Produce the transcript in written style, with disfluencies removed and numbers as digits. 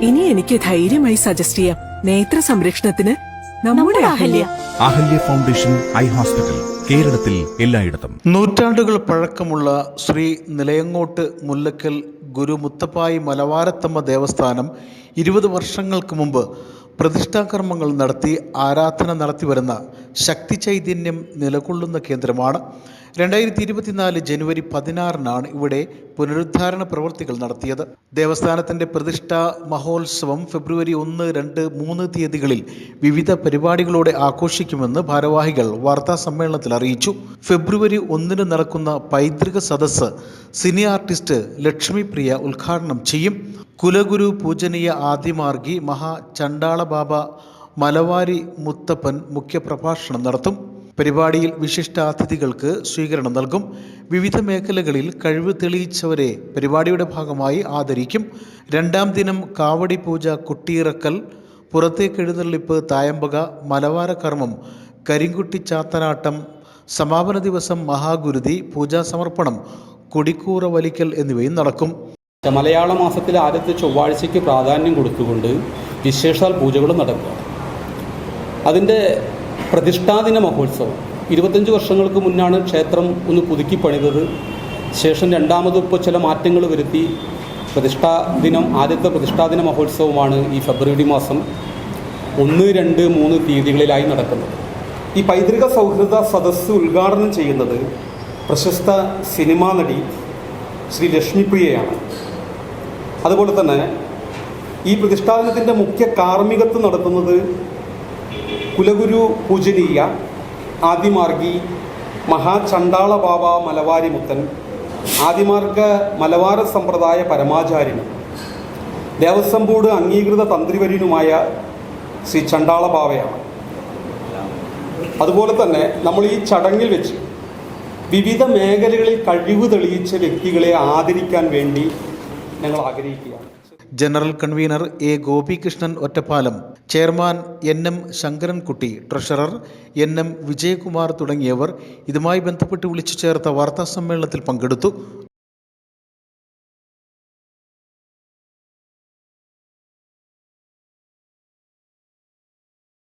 ഇനി എനിക്ക് ധൈര്യമായി സജസ്റ്റ് ചെയ്യാം. നേത്ര സംരക്ഷണത്തിന് നമ്മുടെ Ahalya. Ahalya foundation eye hospital, കേരളത്തിൽ എല്ലായിടത്തും. നൂറ്റാണ്ടുകൾ പഴക്കമുള്ള ശ്രീ നിലയങ്ങോട്ട് മുല്ലക്കൽ ഗുരു മുത്തപ്പായി മലവാരത്തമ്മ ദേവസ്ഥാനം 20 വർഷങ്ങൾക്ക് മുമ്പ് പ്രതിഷ്ഠാകർമ്മങ്ങൾ നടത്തി ആരാധന നടത്തിവരുന്ന ശക്തി ചൈതന്യം നിലകൊള്ളുന്ന കേന്ദ്രമാണ്. 2024 ജനുവരി 16 ഇവിടെ പുനരുദ്ധാരണ പ്രവൃത്തികൾ നടത്തിയത്. ദേവസ്ഥാനത്തിൻ്റെ പ്രതിഷ്ഠാ മഹോത്സവം ഫെബ്രുവരി 1, 2, 3 തീയതികളിൽ വിവിധ പരിപാടികളോടെ ആഘോഷിക്കുമെന്ന് ഭാരവാഹികൾ വാർത്താ സമ്മേളനത്തിൽ അറിയിച്ചു. ഫെബ്രുവരി 1 നടക്കുന്ന പൈതൃക സദസ്സ് സിനി ആർട്ടിസ്റ്റ് ലക്ഷ്മി പ്രിയ ഉദ്ഘാടനം ചെയ്യും. കുലഗുരു പൂജനീയ ആദിമാർഗി മഹാ ചണ്ടാള ബാബ മലവാരി മുത്തപ്പൻ മുഖ്യപ്രഭാഷണം നടത്തും. പരിപാടിയിൽ വിശിഷ്ടാതിഥികൾക്ക് സ്വീകരണം നൽകും. വിവിധ മേഖലകളിൽ കഴിവ് തെളിയിച്ചവരെ പരിപാടിയുടെ ഭാഗമായി ആദരിക്കും. 2ാം ദിനം കാവടി പൂജ, കുട്ടിയിറക്കൽ, പുറത്തേക്കെഴുന്നള്ളിപ്പ്, തായമ്പക, മലവാര കർമ്മം, കരിങ്കുട്ടി ചാത്തനാട്ടം, സമാപന ദിവസം മഹാഗുരുതി, പൂജാസമർപ്പണം, കൊടിക്കൂറ വലിക്കൽ എന്നിവയും നടക്കും. മലയാള മാസത്തിലെ ആദ്യത്തെ ചൊവ്വാഴ്ചയ്ക്ക് പ്രാധാന്യം കൊടുത്തുകൊണ്ട് വിശേഷാൽ പൂജകളും നടക്കുക. അതിൻ്റെ പ്രതിഷ്ഠാദിന മഹോത്സവം 25 വർഷങ്ങൾക്ക് മുന്നാണ് ക്ഷേത്രം ഒന്ന് പുതുക്കി പണിതത്. ശേഷം രണ്ടാമത് ഇപ്പോൾ ചില മാറ്റങ്ങൾ വരുത്തി ആദ്യത്തെ പ്രതിഷ്ഠാദിന മഹോത്സവമാണ് ഈ ഫെബ്രുവരി മാസം 1, 2, 3 തീയതികളിലായി നടക്കുന്നത്. ഈ പൈതൃക സൗഹൃദ സദസ്സ് ഉദ്ഘാടനം ചെയ്യുന്നത് പ്രശസ്ത സിനിമാ നടി ശ്രീ ലക്ഷ്മിപ്രിയയാണ്. അതുപോലെ തന്നെ ഈ പ്രതിഷ്ഠാപനത്തിൻ്റെ മുഖ്യ കാർമ്മികത്വം നടത്തുന്നത് കുലഗുരു പൂജനീയ ആദിമാർഗി മഹാ ചണ്ടാള ബാബ മലവാരി മുത്തൻ ആദിമാർഗ മലവാര സമ്പ്രദായ പരമാചാര്യനും ദേവസ്വം ബോർഡ് അംഗീകൃത തന്ത്രിവര്യനുമായ ശ്രീ ചണ്ടാള ബാവയാണ്. അതുപോലെ തന്നെ നമ്മൾ ഈ ചടങ്ങിൽ വെച്ച് വിവിധ മേഖലകളിൽ കഴിവ് തെളിയിച്ച വ്യക്തികളെ ആദരിക്കാൻ വേണ്ടി ഞങ്ങൾ ആഗ്രഹിക്കുകയാണ്. General convener A Gopikrishnan Ottapalam, chairman NM Sankarankutty, treasurer NM Vijayakumar തുടങ്ങിയവർ ഇതുമായി ബന്ധപ്പെട്ട് വിളിച്ചു ചേർത്ത വാർത്താ സമ്മേളനത്തിൽ പങ്കെടുത്തു.